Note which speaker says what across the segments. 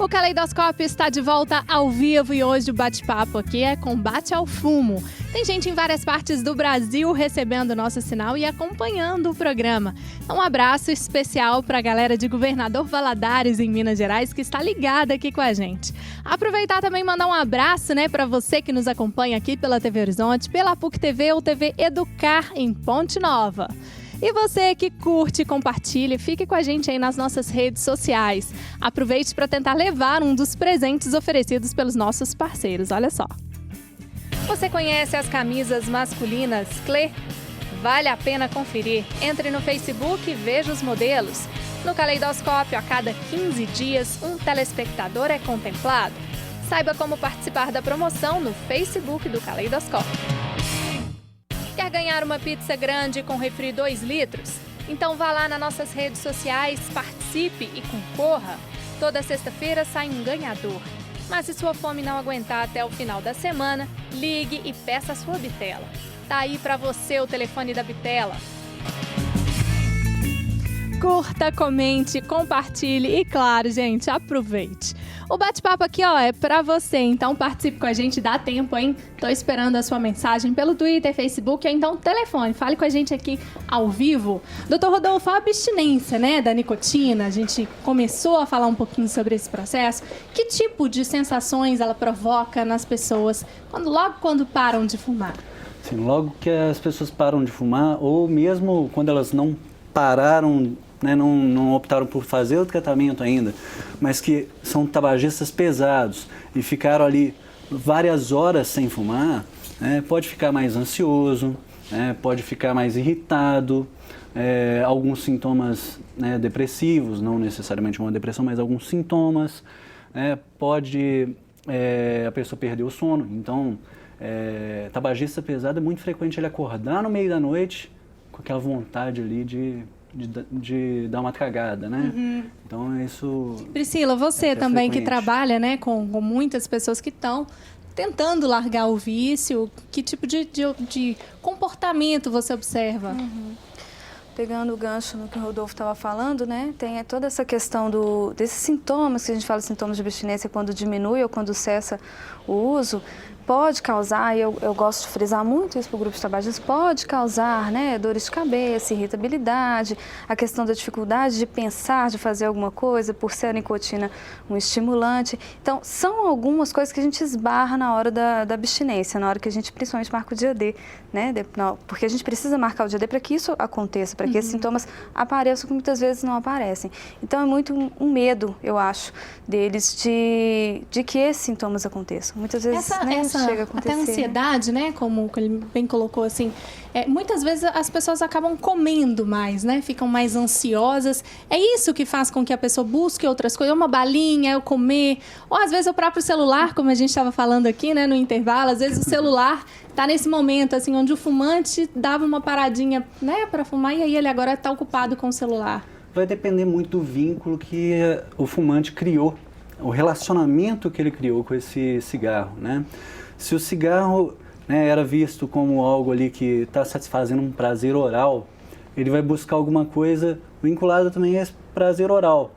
Speaker 1: O Caleidoscópio está de volta ao vivo e hoje o bate-papo aqui é combate ao fumo. Tem gente em várias partes do Brasil recebendo o nosso sinal e acompanhando o programa. Um abraço especial para a galera de Governador Valadares, em Minas Gerais, que está ligada aqui com a gente. Aproveitar também e mandar um abraço, para você que nos acompanha aqui pela TV Horizonte, pela PUC TV ou TV Educar em Ponte Nova. E você que curte e compartilha, fique com a gente aí nas nossas redes sociais. Aproveite para tentar levar um dos presentes oferecidos pelos nossos parceiros. Olha só. Você conhece as camisas masculinas Clé? Vale a pena conferir. Entre no Facebook e veja os modelos. No Caleidoscópio, a cada 15 dias, um telespectador é contemplado. Saiba como participar da promoção no Facebook do Caleidoscópio. Quer ganhar uma pizza grande com refri 2 litros? Então vá lá nas nossas redes sociais, participe e concorra. Toda sexta-feira sai um ganhador. Mas se sua fome não aguentar até o final da semana, ligue e peça a sua bitela. Tá aí para você o telefone da bitela. Curta, comente, compartilhe e, claro, gente, aproveite. O bate-papo aqui, é pra você, então participe com a gente, dá tempo, hein? Tô esperando a sua mensagem pelo Twitter, Facebook, ou então telefone. Fale com a gente aqui ao vivo. Doutor Rodolfo, a abstinência, da nicotina, a gente começou a falar um pouquinho sobre esse processo. Que tipo de sensações ela provoca nas pessoas logo quando param de fumar?
Speaker 2: Sim, logo que as pessoas param de fumar, ou mesmo quando elas não pararam, não optaram por fazer o tratamento ainda, mas que são tabagistas pesados e ficaram ali várias horas sem fumar, pode ficar mais ansioso, pode ficar mais irritado, alguns sintomas depressivos, não necessariamente uma depressão, mas alguns sintomas, pode a pessoa perder o sono. Então, tabagista pesado é muito frequente ele acordar no meio da noite com aquela vontade ali de dar uma cagada,
Speaker 1: Uhum.
Speaker 2: Então, isso...
Speaker 1: Priscila, você também
Speaker 2: frequente.
Speaker 1: que trabalha, com muitas pessoas que estão tentando largar o vício, que tipo de comportamento você observa?
Speaker 3: Uhum. Pegando o gancho no que o Rodolfo estava falando, tem toda essa questão desses sintomas, que a gente fala sintomas de abstinência, quando diminui ou quando cessa o uso, pode causar, e eu gosto de frisar muito isso para o grupo de tabagistas, pode causar dores de cabeça, irritabilidade, a questão da dificuldade de pensar, de fazer alguma coisa, por ser a nicotina um estimulante. Então, são algumas coisas que a gente esbarra na hora da abstinência, na hora que a gente principalmente marca o dia D, porque a gente precisa marcar o dia D para que isso aconteça, para que esses sintomas apareçam, que muitas vezes não aparecem. Então, é muito um medo, eu acho, deles de que esses sintomas aconteçam. Muitas vezes chega a acontecer.
Speaker 1: Até a ansiedade, como ele bem colocou, assim, muitas vezes as pessoas acabam comendo mais, ficam mais ansiosas. É isso que faz com que a pessoa busque outras coisas, uma balinha, eu comer, ou às vezes o próprio celular, como a gente estava falando aqui, no intervalo, às vezes o celular está nesse momento, assim, onde o fumante dava uma paradinha, para fumar, e aí ele agora está ocupado com o celular.
Speaker 2: Vai depender muito do vínculo que o fumante criou, o relacionamento que ele criou com esse cigarro, Se o cigarro era visto como algo ali que está satisfazendo um prazer oral, ele vai buscar alguma coisa vinculada também a esse prazer oral,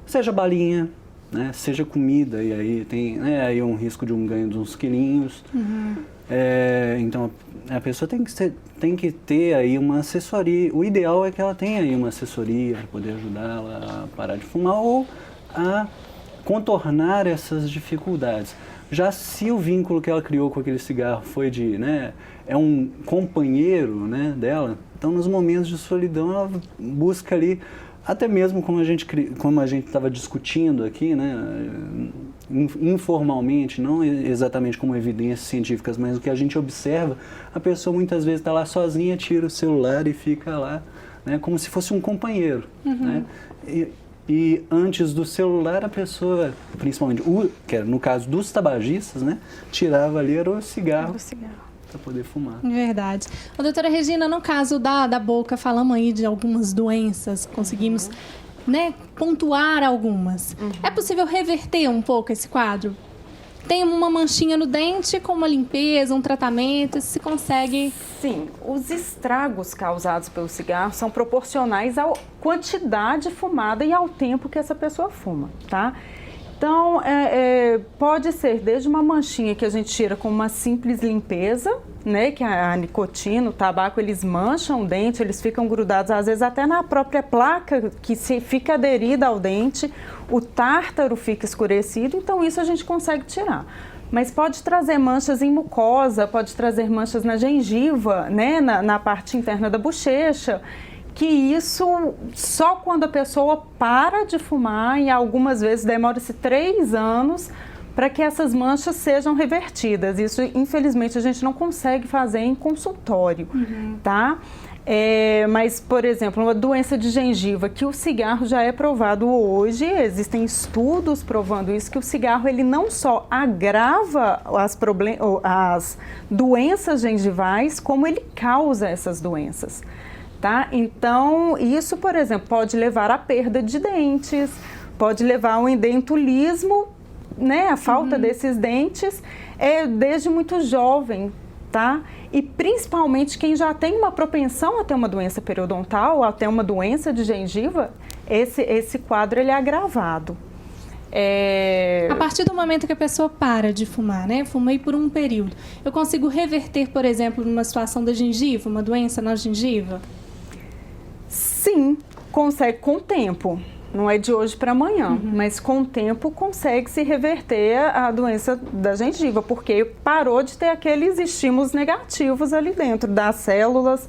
Speaker 2: Seja balinha, seja comida, e aí tem aí um risco de um ganho de uns quilinhos.
Speaker 1: Uhum.
Speaker 2: Então, a pessoa tem que ter aí uma assessoria. O ideal é que ela tenha aí uma assessoria para poder ajudá-la a parar de fumar ou a contornar essas dificuldades. Já se o vínculo que ela criou com aquele cigarro foi é um companheiro, dela, então nos momentos de solidão ela busca ali, até mesmo como a gente estava discutindo aqui, informalmente, não exatamente como evidências científicas, mas o que a gente observa, a pessoa muitas vezes está lá sozinha, tira o celular e fica lá, como se fosse um companheiro,
Speaker 1: Uhum.
Speaker 2: E antes do celular, a pessoa, principalmente, que era no caso dos tabagistas, tirava ali era o cigarro para poder fumar.
Speaker 1: Verdade. Doutora Regina, no caso da boca, falamos aí de algumas doenças, conseguimos pontuar algumas.
Speaker 4: Uhum.
Speaker 1: É possível reverter um pouco esse quadro? Tem uma manchinha no dente, com uma limpeza, um tratamento, se consegue...
Speaker 4: Sim, os estragos causados pelo cigarro são proporcionais à quantidade fumada e ao tempo que essa pessoa fuma, tá? Então, pode ser desde uma manchinha que a gente tira com uma simples limpeza, né, que a nicotina, o tabaco, eles mancham o dente, eles ficam grudados, às vezes até na própria placa que fica aderida ao dente, o tártaro fica escurecido, então isso a gente consegue tirar. Mas pode trazer manchas em mucosa, pode trazer manchas na gengiva, né, na parte interna da bochecha, que isso só quando a pessoa para de fumar, e algumas vezes demora-se 3 anos para que essas manchas sejam revertidas. Isso, infelizmente, a gente não consegue fazer em consultório, tá? Mas, por exemplo, uma doença de gengiva, que o cigarro já é provado hoje, existem estudos provando isso, que o cigarro ele não só agrava as doenças gengivais, como ele causa essas doenças. Tá? Então, isso, por exemplo, pode levar à perda de dentes, pode levar ao endentulismo, né? A falta desses dentes desde muito jovem, tá? E principalmente quem já tem uma propensão a ter uma doença periodontal, a ter uma doença de gengiva, esse quadro ele é agravado.
Speaker 1: A partir do momento que a pessoa para de fumar, né? Fumei por um período, eu consigo reverter, por exemplo, numa situação da gengiva, uma doença na gengiva?
Speaker 4: Sim, consegue com o tempo. Não é de hoje para amanhã, mas com o tempo consegue se reverter a doença da gengiva, porque parou de ter aqueles estímulos negativos ali dentro das células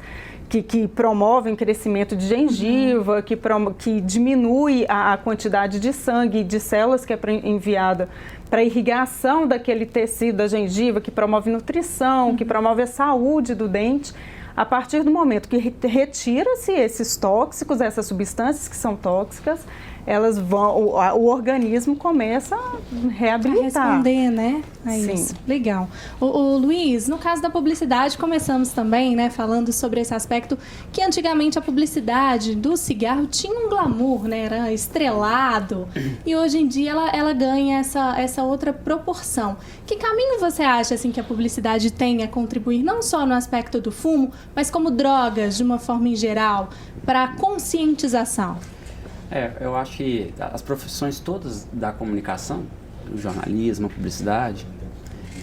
Speaker 4: que promovem o crescimento de gengiva, que diminui a quantidade de sangue e de células que é enviada para irrigação daquele tecido da gengiva, que promove nutrição, que promove a saúde do dente. A partir do momento que retira-se esses tóxicos, essas substâncias que são tóxicas, elas o organismo começa a reabilitar.
Speaker 1: A responder, né?
Speaker 4: Sim.
Speaker 1: Isso. Legal. O Luiz, no caso da publicidade, começamos também, né, falando sobre esse aspecto que antigamente a publicidade do cigarro tinha um glamour, né? Era estrelado. E hoje em dia ela ganha essa outra proporção. Que caminho você acha assim, que a publicidade tem a contribuir, não só no aspecto do fumo, mas como drogas, de uma forma em geral, para a conscientização?
Speaker 5: Eu acho que as profissões todas da comunicação, o jornalismo, a publicidade,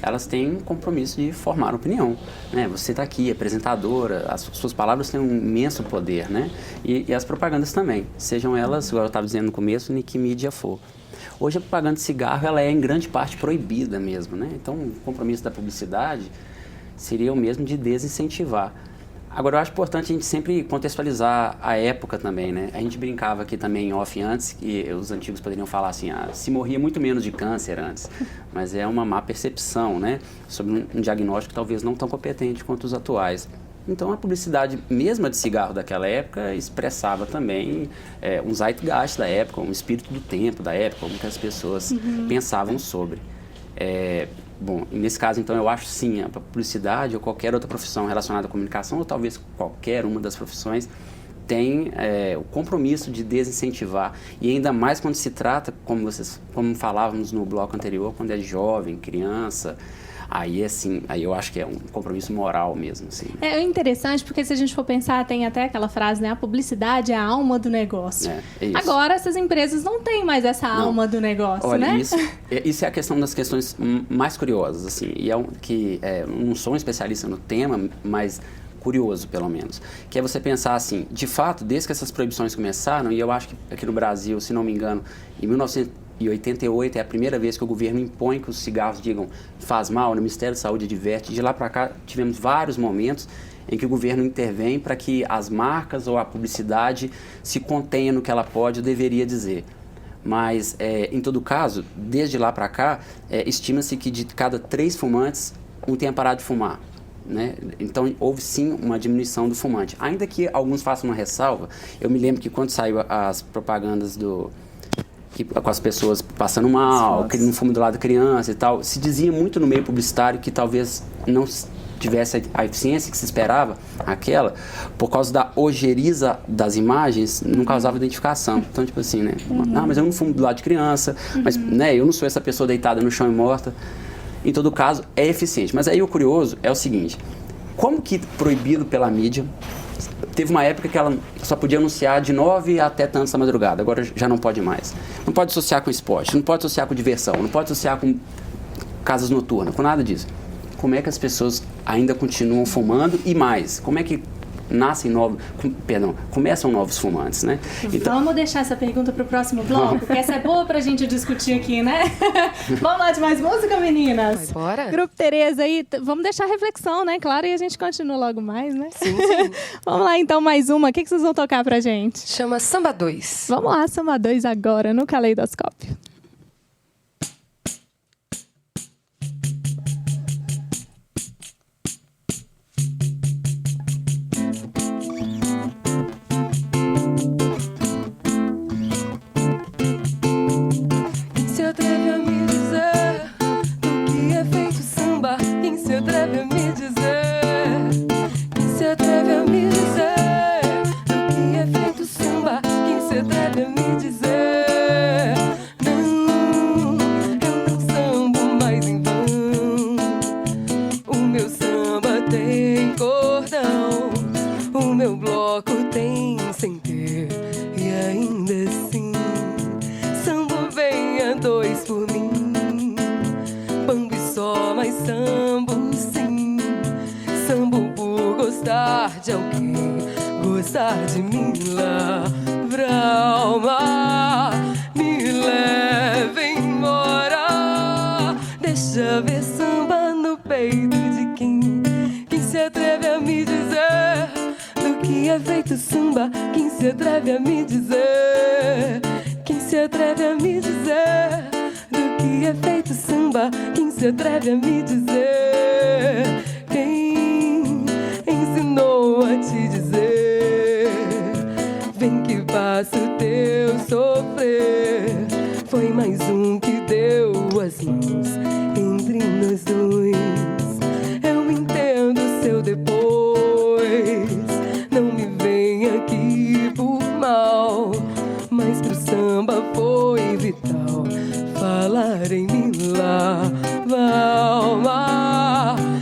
Speaker 5: elas têm um compromisso de formar opinião, né? Você está aqui, apresentadora, as suas palavras têm um imenso poder, né? E as propagandas também, sejam elas, igual eu estava dizendo no começo, em que mídia for. Hoje a propaganda de cigarro, ela é em grande parte proibida mesmo, né? Então o compromisso da publicidade seria o mesmo de desincentivar. Agora, eu acho importante a gente sempre contextualizar a época também, né? A gente brincava aqui também em off antes, que os antigos poderiam falar assim, se morria muito menos de câncer antes, mas é uma má percepção, né? Sobre um diagnóstico talvez não tão competente quanto os atuais. Então, a publicidade mesma de cigarro daquela época expressava também um zeitgeist da época, um espírito do tempo da época, como que as pessoas pensavam sobre. Bom, nesse caso, então, eu acho sim, a publicidade ou qualquer outra profissão relacionada à comunicação, ou talvez qualquer uma das profissões, tem o compromisso de desincentivar. E ainda mais quando se trata, como falávamos no bloco anterior, quando é jovem, criança, aí assim, aí eu acho que é um compromisso moral mesmo. Assim.
Speaker 1: É interessante porque se a gente for pensar, tem até aquela frase, né? A publicidade é a alma do negócio.
Speaker 5: É isso.
Speaker 1: Agora, essas empresas não têm mais essa alma do negócio,
Speaker 5: olha,
Speaker 1: né?
Speaker 5: Isso é a questão das questões mais curiosas, assim. E não sou um especialista no tema, mas curioso, pelo menos. Que é você pensar assim, de fato, desde que essas proibições começaram, e eu acho que aqui no Brasil, se não me engano, em 1988 é a primeira vez que o governo impõe que os cigarros digam faz mal, o Ministério da Saúde adverte. De lá para cá tivemos vários momentos em que o governo intervém para que as marcas ou a publicidade se contenha no que ela pode ou deveria dizer. Mas, em todo caso, desde lá para cá, estima-se que de cada 3 fumantes, um tenha parado de fumar. Né? Então, houve sim uma diminuição do fumante. Ainda que alguns façam uma ressalva, eu me lembro que quando saiu as propagandas com as pessoas passando mal, que não fuma do lado da criança e tal, se dizia muito no meio publicitário que talvez não tivesse a eficiência que se esperava, por causa da ojeriza das imagens, não causava identificação. Então, tipo assim, né? Não, mas eu não fumo do lado de criança, mas né, eu não sou essa pessoa deitada no chão e morta. Em todo caso, é eficiente. Mas aí o curioso é o seguinte, como que proibido pela mídia? Teve uma época que ela só podia anunciar de 9 até tantos da madrugada, agora já não pode mais. Não pode associar com esporte, não pode associar com diversão, não pode associar com casas noturnas, com nada disso. Como é que as pessoas ainda continuam fumando e mais? Como é que começam novos fumantes, né?
Speaker 1: Então, vamos deixar essa pergunta para o próximo bloco, porque essa é boa para a gente discutir aqui, né? Vamos lá de mais música, meninas?
Speaker 6: Vai, bora.
Speaker 1: Grupo Tereza aí, vamos deixar a reflexão, né? Claro, e a gente continua logo mais, né?
Speaker 6: Sim, sim.
Speaker 1: Vamos lá, então, mais uma. O que vocês vão tocar pra gente?
Speaker 6: Chama Samba 2.
Speaker 1: Vamos lá, Samba 2 agora, no Caleidoscópio.
Speaker 6: Se atreve a me dizer do que é feito samba? Quem se atreve a me dizer? Quem se atreve a me dizer do que é feito samba? Quem se atreve a me dizer? Não, eu não sambo mais em vão. O meu samba tem cordão, o meu bloco tem sem ter, e ainda assim sambo venha 2 por mim. Bambi só, mas sambo sim. Sambo por gostar de alguém, gostar de mim. Lavra alma, me leve embora. Deixa ver samba no peito de quem se atreve a me dizer do que é feito samba. Quem se atreve a me dizer? Quem se atreve a me dizer do que é feito samba? Quem se atreve a me dizer? Quem ensinou a te dizer? Vem que passa o teu sofrer. Foi mais um que deu as mãos entre nós dois. Eu entendo seu depois. Não me venha aqui por mal, mas pro samba foi vital